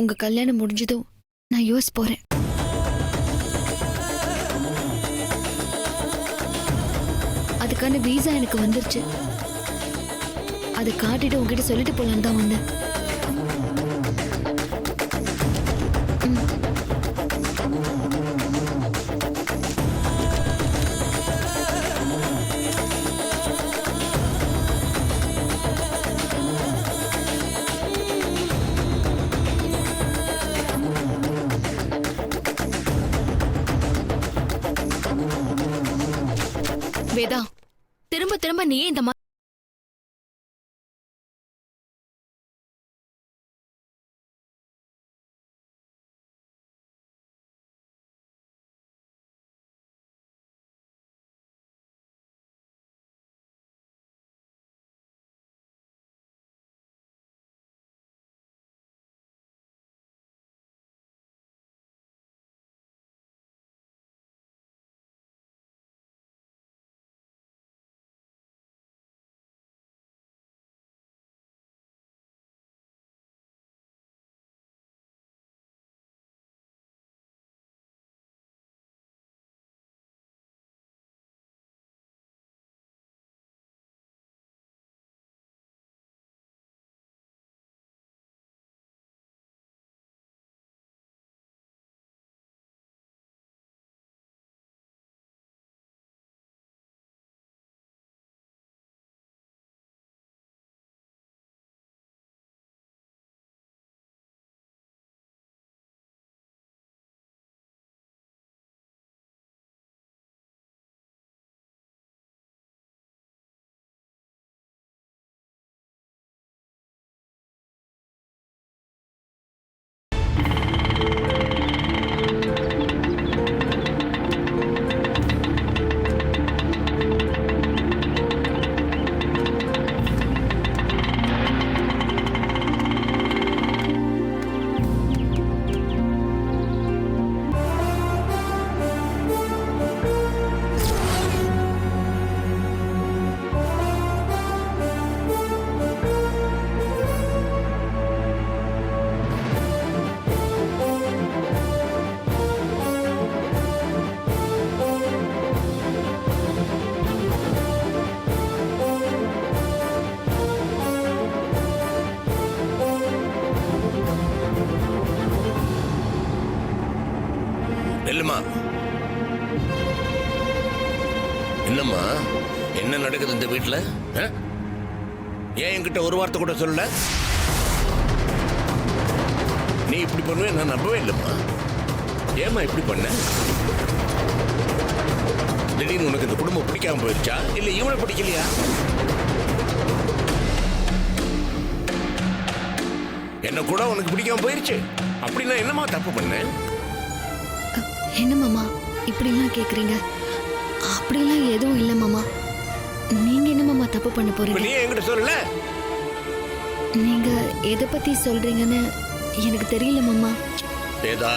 உங்க கல்யாணம் முடிஞ்சதும் நான் யூஎஸ் போறேன். அதுக்கான வீசா எனக்கு வந்துருச்சு. அதை காட்டிட்டு உங்ககிட்ட சொல்லிட்டு போலான்னு தான் வந்தேன். வேதா, திரும்ப திரும்ப நீயே இந்த மாதிரி இல்லம்மா. என்னம்மா, என்ன நடக்குது இந்த வீட்டுல? ஏன் என்கிட்ட ஒரு வார்த்தை கூட சொல்லல? நீ இப்படி பண்ணுவே நான் நம்பவே இல்லைம்மா. ஏம்மா இப்படி பண்ண? திடீர்னு உனக்கு இந்த குடும்பம் பிடிக்காம போயிருச்சா இல்ல இவனை பிடிக்கலையா? என்ன கூட உனக்கு பிடிக்காம போயிருச்சு. அப்படின்னா என்னம்மா தப்பு பண்ண? என்ன மாமா இப்படிலாம் கேக்குறீங்க? அப்படிலாம் எதுவும் இல்ல மாமா. நீங்க என்ன மாமா தப்பு பண்ண போறீங்க? நீ என்கிட்ட சொல்லல. நீங்க எதை பத்தி சொல்றீங்கன்னு எனக்கு தெரியல மாமா. ஏதா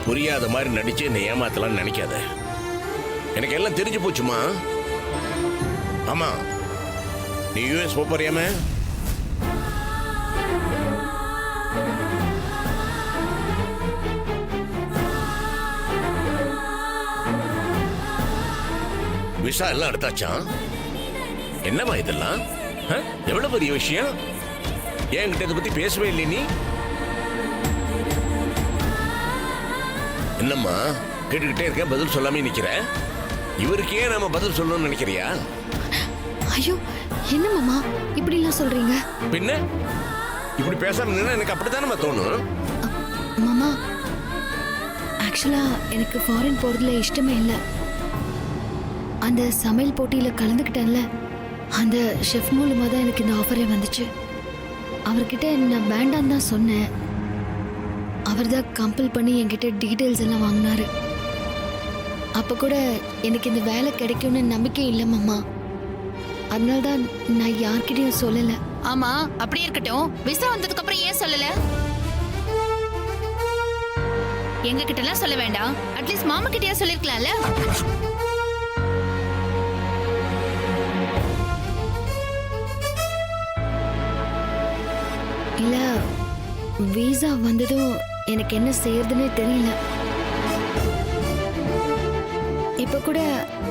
புரியாத மாதிரி நடிச்சு என்னை ஏமாத்தலாம்னு நினைக்காத. எனக்கு எல்லாம் தெரிஞ்சு போச்சுமா. ஆமா, நீ யூஎஸ் போறியாம? விசா எல்லாம் எடுத்தாச்சான். என்னவா இதெல்லாம்? எவ்வளவு பெரிய விஷயம். என்கிட்ட இதை பத்தி பேசவே இல்லை நீ. என்னம்மா கேட்டுக்கிட்டே இருக்க, பதில் சொல்லாம நிக்கிற? இவருக்கே நாம பதில் சொல்லணும்னு நினைக்கிறியா? ஐயோ, என்ன மாமா இப்படி எல்லாம் சொல்றீங்க? பின்ன இப்படி பேசாம நின்னா எனக்கு அப்படித்தானே தோணும். மாமா, ஆக்சுவலா எனக்கு ஃபாரின் போறதுல இஷ்டமே இல்லை. அந்த சமையல் போட்டியில கலந்துக்கிட்டேன்ல, அந்த ஷெஃப் மூலமா தான் எனக்கு இந்த ஆஃபரே வந்துச்சு. அவர்கிட்ட நான் வேண்டான்னு தான் சொன்னேன். அவர் தான் கம்பல் பண்ணி என்கிட்ட டீட்டெயில்ஸ் எல்லாம் வாங்கினாரு. அப்ப கூட எனக்கு இந்த வேலை கிடைக்கும்னு நம்பிக்கை இல்லை மாமா. அதனால தான் நான் யார்கிட்டயும் சொல்லல. ஆமா, அப்படி இருக்கட்டும். விசா வந்ததுக்கு அப்புறம் ஏன் சொல்லல? எங்க கிட்ட எல்லாம் சொல்ல வேண்டாம், அட்லீஸ்ட் மாமா கிட்டயா சொல்லிருக்கலாம்ல? இல்ல, விசா வந்ததும் எனக்கு என்ன செய்யறதுன்னே தெரியல. இப்ப கூட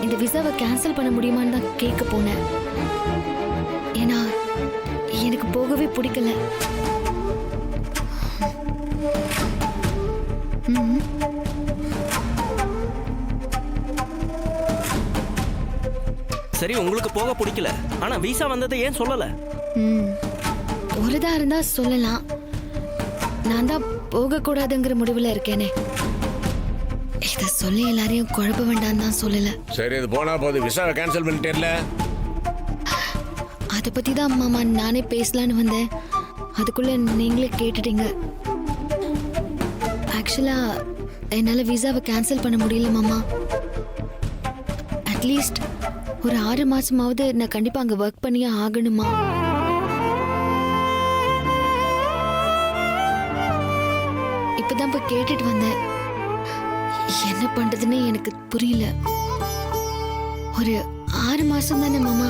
இந்த விசாவை கேன்சல் பண்ண முடியுமான்னு தான் கேட்க போனேன். ஏன்னா எனக்கு போகவே பிடிக்கல. ம். சரி, உங்களுக்கு போக பிடிக்கல, ஆனா விசா வந்ததை ஏன் சொல்லல? ம். ஒருதா இருந்தா சொல்லலாம். நான் தான் போகக்கூடாதுங்கிற முடிவில் இருக்கேனே. இதை சொல்லி எல்லாரையும் குழப்ப வேண்டாம் தான் சொல்லல. சரி, இது போனா போது விசாவை கேன்சல் பண்ணிட்டேன்ல. அதை பத்தி தான் மாமா நானே பேசலான்னு வந்தேன். அதுக்குள்ள நீங்களே கேட்டுட்டீங்க. ஆக்சுவலா என்னால விசாவை கேன்சல் பண்ண முடியல மாமா. அட்லீஸ்ட் ஒரு 6 மாசமாவது நான் கண்டிப்பா அங்க ஒர்க் பண்ணியே ஆகணுமா. இப்பதான் போய் கேட்டுட்டு வந்தேன். என்ன பண்றதுன்னு எனக்கு புரியல. ஒரு 6 மாசம் தானே மாமா,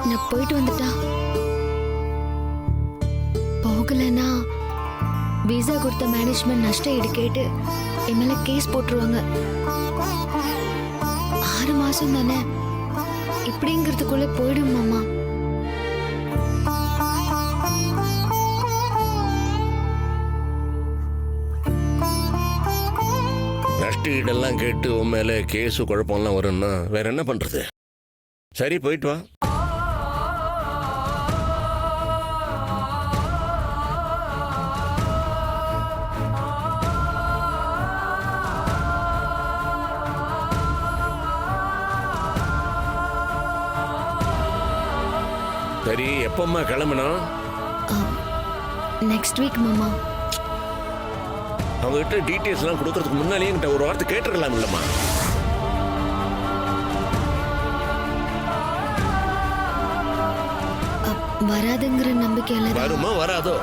நான் போயிட்டு வந்துட்டா. போகலன்னா விசா கொடுத்த மேனேஜ்மெண்ட் நஷ்ட ஈடு கேட்டு என் மேல கேஸ் போட்டுருவாங்க. 6 மாசம் தானே, இப்படிங்கிறதுக்குள்ள போயிடும் மாமா. நஷ்ட ஈடெல்லாம் கேட்டு உன் மேல கேஸு குழப்பம்லாம் வரும்னா வேற என்ன பண்றது? சரி, போயிட்டு வா. சரி, எப்பம்மா கிளம்பணும்? நெக்ஸ்ட் வீக் மாமா. அவங்ககிட்ட டீட்டெயில்ஸ்லாம் கொடுக்கறதுக்கு முன்னாலேயே என்கிட்ட ஒரு வார்த்தை கேட்டுருக்கலாம் இல்லம்மா? வராதுங்கிற நம்பிக்கையில தான். வருமா வராதோ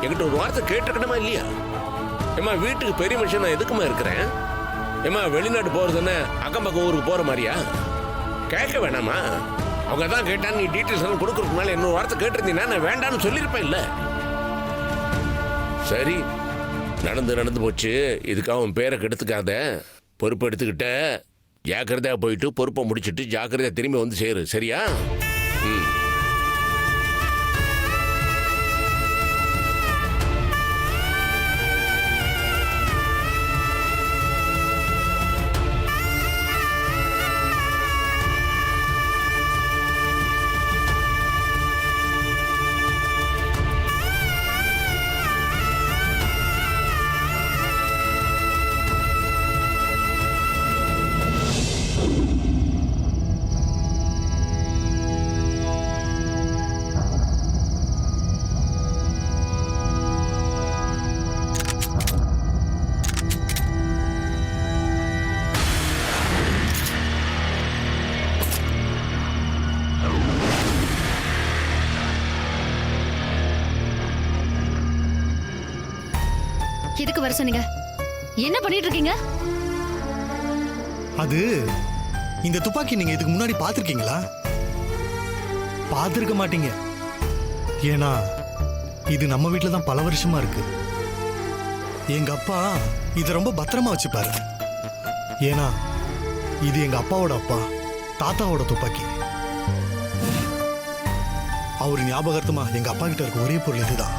என்கிட்ட ஒரு வார்த்தை கேட்டுக்கணுமா இல்லையா? ஏமா, வீட்டுக்கு பெரிய மனுஷன் நான் எதுக்குமா இருக்கிறேன்? ஏமா, வெளிநாட்டு போறதுன்னு அக்கம் பக்கம் ஊருக்கு போற மாதிரியா? கேட்க வேணாமா? அவங்க தான் கேட்டான்னு நீ டீட்டெயில்ஸ் எல்லாம் கொடுக்கறதுக்கு முன்னால இன்னொரு வார்த்தை கேட்டிருந்தீங்கன்னா நான் வேண்டான்னு சொல்லியிருப்பேன் இல்ல? சரி, நடந்து போச்சு. இதுக்காக உன் பேரை கெடுத்துக்காத. பொறுப்பு எடுத்துக்கிட்ட, ஜாக்கிரதையா போயிட்டு பொறுப்பை முடிச்சுட்டு ஜாக்கிரதையா திரும்பி வந்து சேரு. சரியா? ம். எதுக்கு வர சொன்னீங்க? என்ன பண்ணிட்டு இருக்கீங்க? அது இந்த துப்பாக்கி நீங்க இதுக்கு முன்னாடி பார்த்திருக்கீங்களா? பார்த்திருக்க மாட்டீங்க. ஏன்னா இது நம்ம வீட்டில் தான் பல வருஷமா இருக்கு. எங்க அப்பா இதை ரொம்ப பத்திரமா வச்சுப்பாரு. ஏன்னா இது எங்க அப்பாவோட அப்பா தாத்தாவோட துப்பாக்கி. அவர் ஞாபகார்த்தமா எங்க அப்பா கிட்ட இருக்க ஒரே பொருள் இதுதான்.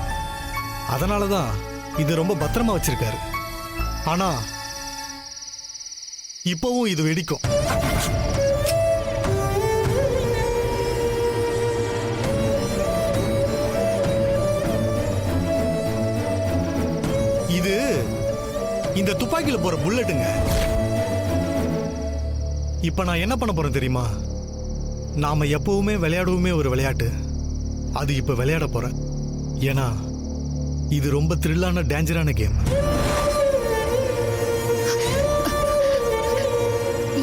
அதனாலதான் இதை ரொம்ப பத்திரமா வச்சிருக்காரு. ஆனா இப்பவும் இது வெடிக்கும். இது இந்த துப்பாக்கியில போற புல்லட்டுங்க. இப்ப நான் என்ன பண்ண போறேன் தெரியுமா? நாம எப்பவுமே விளையாடுவோமே ஒரு விளையாட்டு, அது இப்ப விளையாட போறேன். ஏன்னா இது ரொம்ப த்ரில்லான டேஞ்சரான கேம்.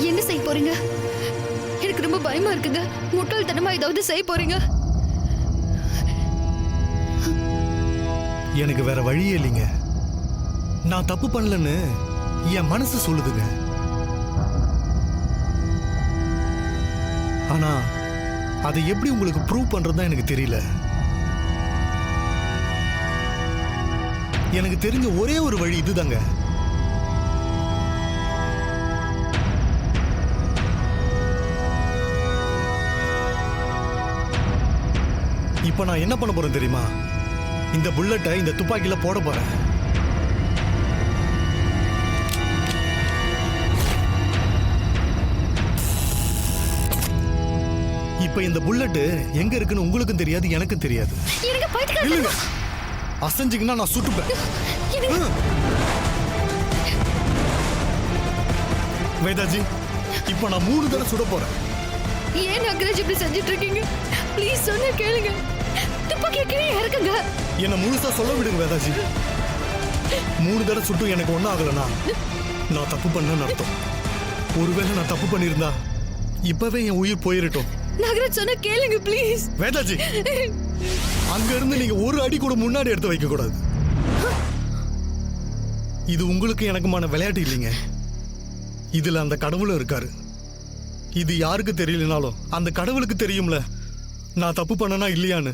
என்ன செய்ய போறீங்க? எனக்கு ரொம்ப பயமா இருக்குங்க. முட்டாள்தனமா ஏதாவது செய்ய போறீங்க? எனக்கு வேற வழியே இல்லைங்க. நான் தப்பு பண்ணலன்னு என் மனசு சொல்லுதுங்க. ஆனா அதை எப்படி உங்களுக்கு ப்ரூவ் பண்றதுதான் எனக்கு தெரியல. எனக்கு தெரிஞ்ச ஒரே ஒரு வழி இதுதாங்க. இப்ப நான் என்ன பண்ண போறேன் தெரியுமா? இந்த புல்லட்டை இந்த துப்பாக்கியில போட போறேன். இப்ப இந்த புல்லட் எங்க இருக்குன்னு உங்களுக்கும் தெரியாது, எனக்கும் தெரியாது. எனக்கு பைத்தியக்கார இல்லங்க, அசஞ்சிங்கன்னா நான் சுட்டுப்பேன். வேதாஜி, இப்ப நான் 3 தடவை சுட போறேன். ஏன் நாகராஜ் இப்படி செஞ்சிட்டு இருக்கீங்க? ப்ளீஸ் சொன்ன கேளுங்க. துப்பாக்கியை கீழே இறக்குங்க. என்ன முழுசா சொல்ல விடுங்க வேதாஜி. 3 தடவை சுட்டும் எனக்கு ஒன்றும் ஆகலனா நான் தப்பு பண்ணேன்னு அர்த்தம். ஒருவேளை நான் தப்பு பண்ணியிருந்தா இப்பவே என் உயிர் போயிருட்டும். நாகராஜ் சொன்ன கேளுங்க ப்ளீஸ். வேதாஜி, அங்க இருந்து நீங்க ஒரு அடி கூட முன்னாடி எடுத்து வைக்க கூடாது. இது உங்களுக்கு எனக்குமான விளையாட்டு இல்லைங்க. இதுல அந்த கடவுளும் இருக்காரு. இது யாருக்கு தெரியலனாலும் அந்த கடவுளுக்கு தெரியும்ல நான் தப்பு பண்ணனா இல்லையான்னு.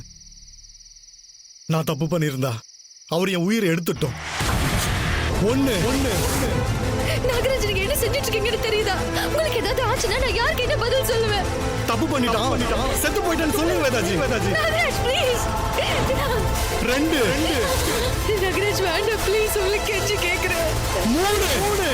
நான் தப்பு பண்ணியிருந்தா அவர் என் உயிரை எடுத்துட்டோம். ஒண்ணு ஒண்ணு நாகராஜ் நீங்க என்ன செஞ்சிட்டு இருக்கீங்கன்னு தெரியுதா? உங்களுக்கு ஏதாவது ஆச்சுன்னா நான் யாருக்கு என்ன பதில் சொல்லுவேன்? தப்பு பண்ணிட்டான், செத்து போயிட்டான்னு சொல்லுங்க வேதாஜி. வேதாஜி, நாகராஜ் ப்ளீஸ். 2 நாகராஜ் வேண்டாம் ப்ளீஸ், உங்களுக்கு கெஞ்சி கேக்குறேன். 3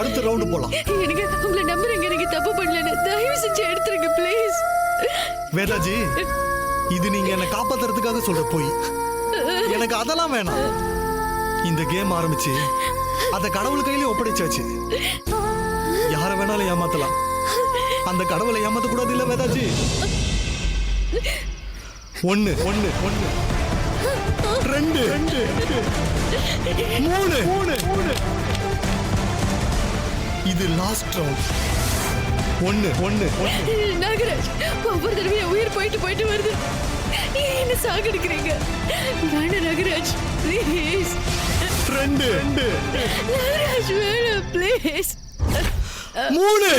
அடுத்த ரவுண்டு போலாம். எனக்கு உங்களை நம்புறேங்க, நீங்க தப்பு பண்ணலன்னு. தயவு செஞ்சு எடுத்துருங்க ப்ளீஸ். வேதாஜி, இது நீங்க என்ன காப்பாத்துறதுக்காக சொல்ற போய். எனக்கு அதெல்லாம் வேணாம். இந்த கேம் ஆரம்பிச்சு அத கடவுள் கையில ஒப்படைச்சாச்சு. யார வேணாலும் ஏமாத்தலாம், அந்த கடவுளை ஏமாத்த கூடாது இல்ல வேதாஜி? 1 1 1 2 3 இது லாஸ்ட் ரவுண்ட். 1 1 நாகராஜ், ஒவ்வொரு தடவையும் உயிர் போயிட்டு வருது. ஏன் என்ன சாகடிக்கிறீங்க? வேண்டாம் நாகராஜ் ப்ளீஸ். 2 நாகராஜ் வேண்டாம் ப்ளீஸ். 3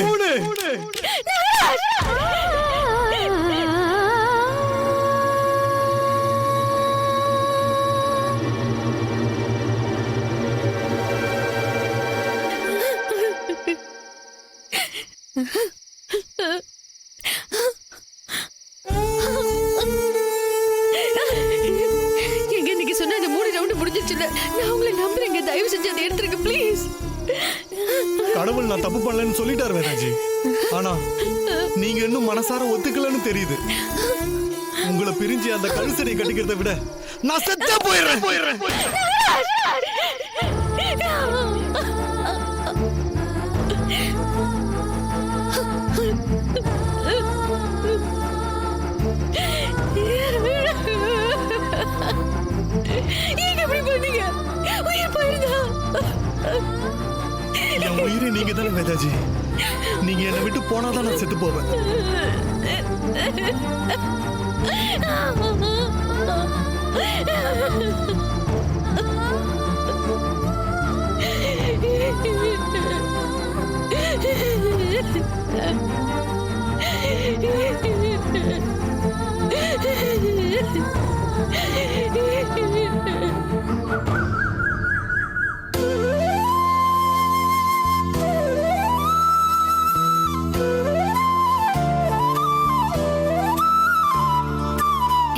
எங்க நீங்க சொன்ன இந்த 3 ரவுண்ட் முடிஞ்சிருச்சுல, நான் உங்களை நம்புறேங்க. தயவு செஞ்சு அதை எடுத்துருங்க ப்ளீஸ். கடவுள் நான் தப்பு பண்ணலன்னு சொல்லிட்டாரு வேதாஜி. ஆனா நீங்க இன்னும் மனசார ஒத்துக்கலன்னு தெரியுது. உங்களை பிரிஞ்சு அந்த கழுசடை கட்டிக்கிறத விட நான் செத்தே போயிடுறேன். ஏங்க இப்படி பண்ணீங்க? உயிர் போயிருதா? என் உயிரை நீங்க தானே வேதாஜி. நீங்க என்னை விட்டு போனாதான் நான் செத்து போவேன்.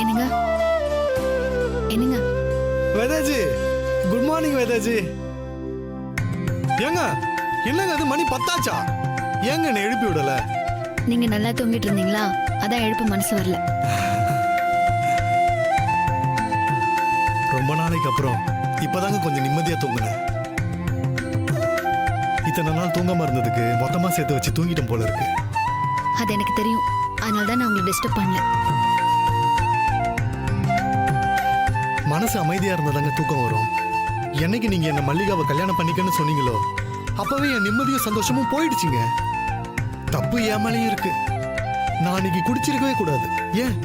என்னங்க என்னங்க வேதாஜி, குட் மார்னிங் வேதாஜி. ஏங்க என்னங்க அது மணி 10 ஆச்சா? ஏங்க என்னை எழுப்பி விடல? நீங்க நல்லா தூங்கிட்டு இருந்தீங்களா, அதான் எழுப்ப மனசு வரல. ரொம்ப நாளைக்கு அப்புறம் இப்பதாங்க கொஞ்சம் நிம்மதியா தூங்குனேன். இத்தனை நாள் தூங்காம இருந்ததுக்கு மொத்தமா சேர்த்து வச்சு தூங்கிட்டேன் போல இருக்கு. அது எனக்கு தெரியும், அதனால தான் நான் உங்களை டிஸ்டர்ப் பண்ணல. மனசு அமைதியா இருந்தாதாங்க தூக்கம் வரும். என்னைக்கு நீங்க என்ன மல்லிகாவை கல்யாணம் பண்ணிக்கன்னு சொன்னீங்களோ அப்பவே என் நிம்மதியும் சந்தோஷமும் போயிடுச்சுங்க. தப்பு ஏமாலையும் இருக்கு. நான் அன்னைக்கு குடிச்சிருக்கவே கூடாது. ஏன்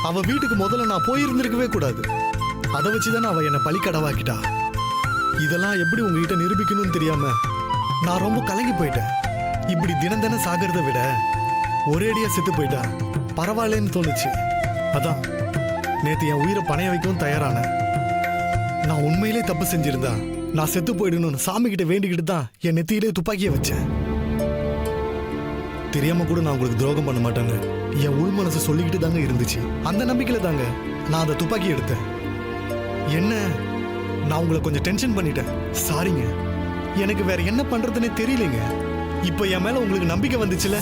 அவ வீட்டுக்கு முதல்ல நான் போயிருந்திருக்கவே கூடாது. அதை வச்சுதானே அவ என்னை பலிக்கடவாக்கிட்டா. இதெல்லாம் எப்படி உங்ககிட்ட நிரூபிக்கணும்னு தெரியாம நான் ரொம்ப கலங்கி போயிட்டேன். இப்படி தினம் தினம் சாகிறத விட ஒரேடியா செத்து போயிட்டா பரவாயில்லன்னு தோணுச்சு. அதான் நேத்து என் உயிரை பணைய வைக்கவும் தயாரானேன். நான் உண்மையிலே தப்பு செஞ்சிருந்தா நான் செத்து போயிடணும்னு சாமி கிட்ட வேண்டிக்கிட்டு தான் என் நெத்தியிலே துப்பாக்கியை வச்சேன். தெரியாம கூட நான் உங்களுக்கு துரோகம் பண்ண மாட்டேன்னு என் உள் மனசு சொல்லிக்கிட்டு தாங்க இருந்துச்சு. அந்த நம்பிக்கையில தாங்க நான் அந்த துப்பாக்கி எடுத்தேன். என்ன நான் உங்களை கொஞ்சம் டென்ஷன் பண்ணிட்டேன், சாரிங்க. எனக்கு வேற என்ன பண்றதுன்னே தெரியலைங்க. இப்போ என் மேல உங்களுக்கு நம்பிக்கை வந்துச்சுல.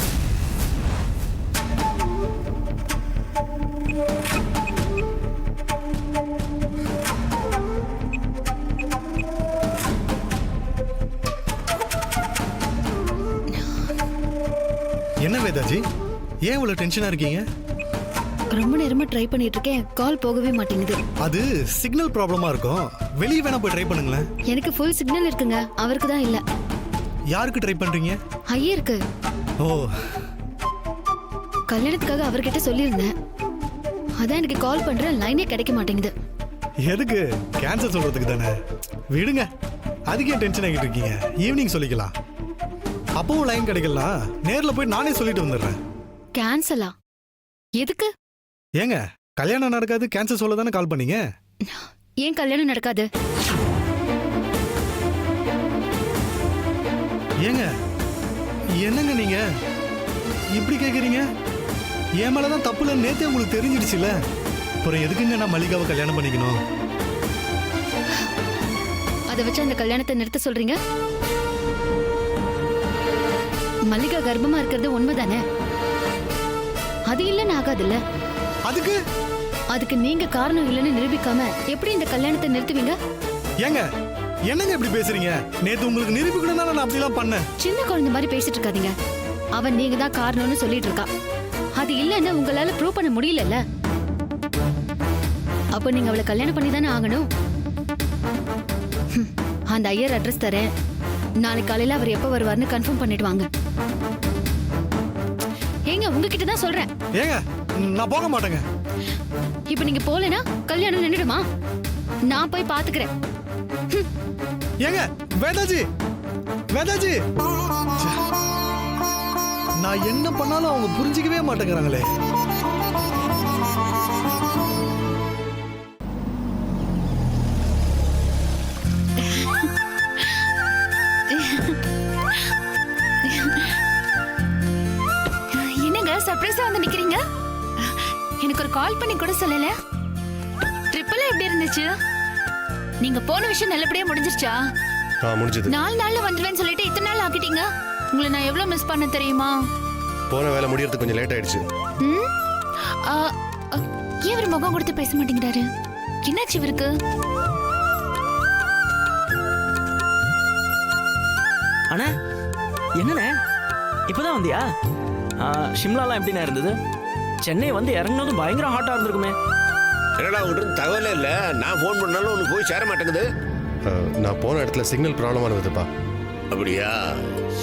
என்ன வேதாஜி, ஏன் இவ்வளவு டென்ஷனா இருக்கீங்க? ரொம்ப நேரமா ட்ரை பண்ணிட்டு இருக்கேன், கால் போகவே மாட்டேங்குது. அது சிக்னல் ப்ராப்ளமா இருக்கும். வெளியே வேணா போய் ட்ரை பண்ணுங்களேன். எனக்கு ஃபுல் சிக்னல் இருக்குங்க, அவருக்கு தான் இல்ல. யாருக்கு ட்ரை பண்றீங்க? ஐயருக்கு. ஓ, கல்யாணத்துக்காக அவர்கிட்ட சொல்லியிருந்தேன். அதான் எனக்கு கால் பண்றேன், லைனே கிடைக்க மாட்டேங்குது. எதுக்கு? கேன்சல் சொல்றதுக்கு தானே. விடுங்க, அதுக்கு ஏன் டென்ஷன் ஆகிட்டு இருக்கீங்க? ஈவினிங் சொல்லிக்கலாம். அப்பவும் லைன் கிடைக்கலாம், நேர்ல போய் நானே சொல்லிட்டு வந்துடுறேன். கேன்சலா? எதுக்கு? ஏங்க, கல்யாணம் நடக்காது கேன்சல் சொல்ல தானே கால் பண்ணீங்க? ஏன் கல்யாணம் நடக்காது? ஏங்க, என்னங்க நீங்க இப்படி கேக்குறீங்க? என் மேலதான் தப்பு இல்லைன்னு நேத்தே உங்களுக்கு தெரிஞ்சிடுச்சுல. அப்புறம் எதுக்குங்க நான் மல்லிகாவை கல்யாணம் பண்ணிக்கணும்? அதை வச்சு அந்த கல்யாணத்தை நிறுத்த சொல்றீங்க? மல்லிகா கர்ப்பமா இருக்கிறது உண்மைதானே? அது இல்லன்னு ஆகாதுல்ல. அதுக்கு அதுக்கு நீங்க காரணம் இல்லைன்னு நிரூபிக்காம எப்படி இந்த கல்யாணத்தை நிறுத்துவீங்க? ஏங்க, என்னங்க இப்படி பேசுறீங்க? நேத்து உங்களுக்கு நிரூபிக்கணும் தானே நான் அப்படிலாம் பண்ணேன். சின்ன குழந்தை மாதிரி பேசிட்டு இருக்காதீங்க. அவன் நீங்க தான் காரணம்னு சொல்லிட்டு இருக்கா. அது இல்லன்னு உங்களால ப்ரூவ் பண்ண முடியலல்ல. அப்போ நீங்க அவளை கல்யாணம் பண்ணி தானே ஆகணும். அந்த ஐயர் அட்ரஸ் தரேன், நாளைக்கு காலையில அவர் எப்ப வருவார்னு கன்ஃபார்ம் பண்ணிட்டு வாங்க. ஏங்க, உங்ககிட்ட தான் சொல்றேன். ஏங்க, நான் போக மாட்டேங்க. இப்ப நீங்க போலனா கல்யாணம் நின்னுடுமா? நான் போய் பாத்துக்கிறேன். ஏங்க, வேதாஜி, வேதாஜி, ச்சே. நான் என்ன பண்ணாலும் அவங்க புரிஞ்சிக்கவே மாட்டேங்கிறாங்களே. என்னங்க சர்ப்ரைஸா வந்து நிக்கிறீங்க? எனக்கு ஒரு கால் பண்ணி கூட சொல்லல. ட்ரிப்பிள் எப்படி இருந்துச்சு? நீங்க போன விஷயம் நல்லபடியா முடிஞ்சிருச்சா? முடிஞ்சது. 4 நாள்ல வந்துருவேன்னு சொல்லிட்டு இத்தனை நாள் ஆக்கிட்டீங்க. உங்களை நான் எவ்வளவு மிஸ் பண்ண தெரியுமா? போன வேலை முடியறதுக்கு கொஞ்சம் லேட் ஆயிடுச்சு. ஏன் இவர் முகம் கொடுத்து பேச மாட்டேங்கிறாரு? என்னாச்சு இவருக்கு? அண்ணா, என்னண்ணே இப்பதான் வந்தியா? ஷிம்லாலாம் எப்படிண்ணா இருந்தது? சென்னை வந்து இறங்கினதும் பயங்கர ஹாட்டா இருந்திருக்குமே. என்னடா உங்ககிட்ட தகவலே இல்லை. நான் ஃபோன் பண்ணாலும் உனக்கு போய் சேர மாட்டேங்குது. நான் போன இடத்துல சிக்னல் ப்ராப்ளமாக இருந்ததுப்பா. அப்படியா?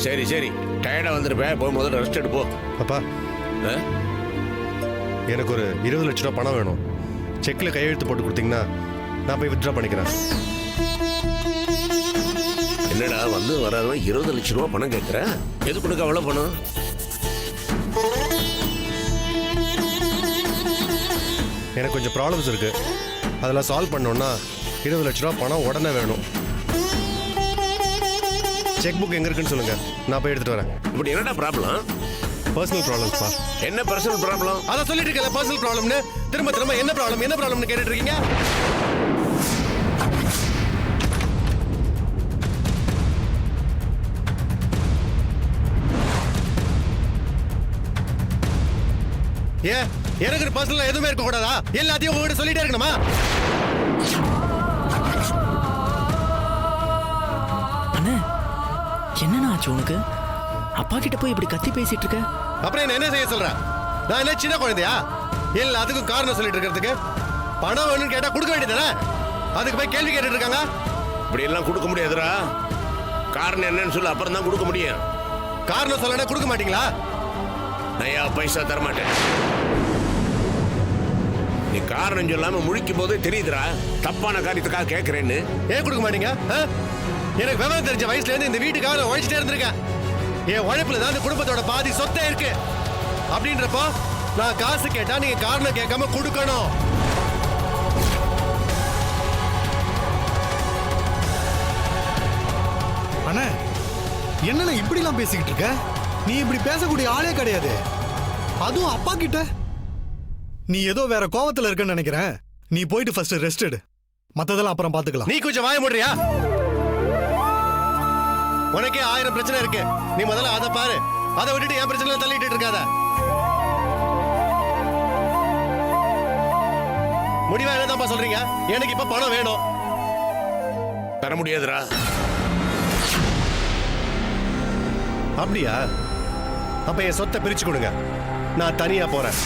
சரி சரி, டயர்டாக வந்துருப்பேன், போய் முதல்ல ரெஸ்ட் எடுப்போ. அப்பா, எனக்கு ஒரு 20 லட்ச ரூபா பணம் வேணும். செக்கில் கையெழுத்து போட்டு கொடுத்தீங்கன்னா நான் போய் வித்ட்ரா பண்ணிக்கிறேன். என்னடா வந்து வராதவன் 20 லட்ச ரூபா பணம் கேட்குறேன்? எதுக்கு உனக்கு அவ்வளோ பணம்? எனக்கு கொஞ்சம் ப்ராப்ளம்ஸ் இருக்கு, அதெல்லாம் சால்வ் பண்ணோன்னா 20 லட்ச ரூபா பணம் உடனே வேணும். செக் புக் எங்க இருக்குன்னு சொல்லுங்க, நான் போய் எடுத்துட்டு வரேன். இப்படி என்னடா ப்ராப்ளம்? பர்சனல் ப்ராப்ளம்ஸ்ப்பா. என்ன பர்சனல் ப்ராப்ளம்? அதான் சொல்லிட்டு இருக்கல, பர்சனல் ப்ராப்ளம்னு. திரும்ப திரும்ப என்ன ப்ராப்ளம்னு கேட்டுட்டு இருக்கீங்க. ஏன் எனக்கு பர்சனல் எதுவுமே இருக்க கூடாதா? எல்லாத்தையும் உங்ககிட்ட சொல்லிட்டே இருக்கணுமா? அண்ணா, என்னண்ணா ஆச்சு உனக்கு? அப்பா கிட்ட போய் இப்படி கத்தி பேசிட்டு இருக்க? அப்புறம் என்ன செய்ய சொல்ற? நான் என்ன சின்ன குழந்தையா? எல்லாத்துக்கும் காரணம் சொல்லிட்டு இருக்கிறதுக்கு? பணம் வேணும்னு கேட்டா கொடுக்க வேண்டியதானே? அதுக்கு போய் கேள்வி கேட்டுட்டு இருக்காங்க. இப்படி எல்லாம் கொடுக்க முடியாதுடா. காரணம் என்னன்னு சொல்லு, அப்புறம் தான் கொடுக்க முடியும். காரணம் சொல்லனா கொடுக்க மாட்டீங்களா? நயா பைசா தர மாட்டேன். நீ காரணம் சொல்லாம முழிக்கும் போதே தெரியுதுடா தப்பான காரியத்துக்காக கேட்கறேன்னு. ஏன் கொடுக்க மாட்டீங்க ஆ? எனக்கு விவரம் தெரிஞ்ச வயசுல இருந்து இந்த வீட்டுக்காக நான் உழைச்சிட்டே இருந்திருக்கேன். என் உழைப்புல தான் இந்த குடும்பத்தோட பாதி சொத்தே இருக்கு. அப்படின்றப்போ நான் காசு கேட்டா நீங்க காரணம் கேட்காம கொடுக்கணும். அண்ணே என்னண்ணே இப்படிலாம் பேசிக்கிட்டு இருக்க? நீ இப்படி பேசக்கூடிய ஆளே கிடையாது. அதுவும் அப்பா கிட்ட. நீ ஏதோ வேற கோவத்துல இருக்கன்னு நினைக்கிறேன். நீ போயிட்டு ஃபர்ஸ்ட் ரெஸ்ட் எடு, மத்ததெல்லாம் அப்புறம் பாத்துக்கலாம். நீ கொஞ்சம் வாய மூடுறியா? உனக்கே 1000 பிரச்சனை இருக்கு. நீ முதல்ல அதை பாரு. அதை விட்டுட்டு என் பிரச்சனை தள்ளிட்டு இருக்காத. முடிவா என்னதான்ப்பா சொல்றீங்க? எனக்கு இப்ப பணம் வேணும். தர முடியாதுடா. அப்படியா? அப்ப என் சொத்தை பிரிச்சு கொடுங்க, நான் தனியா போறேன்.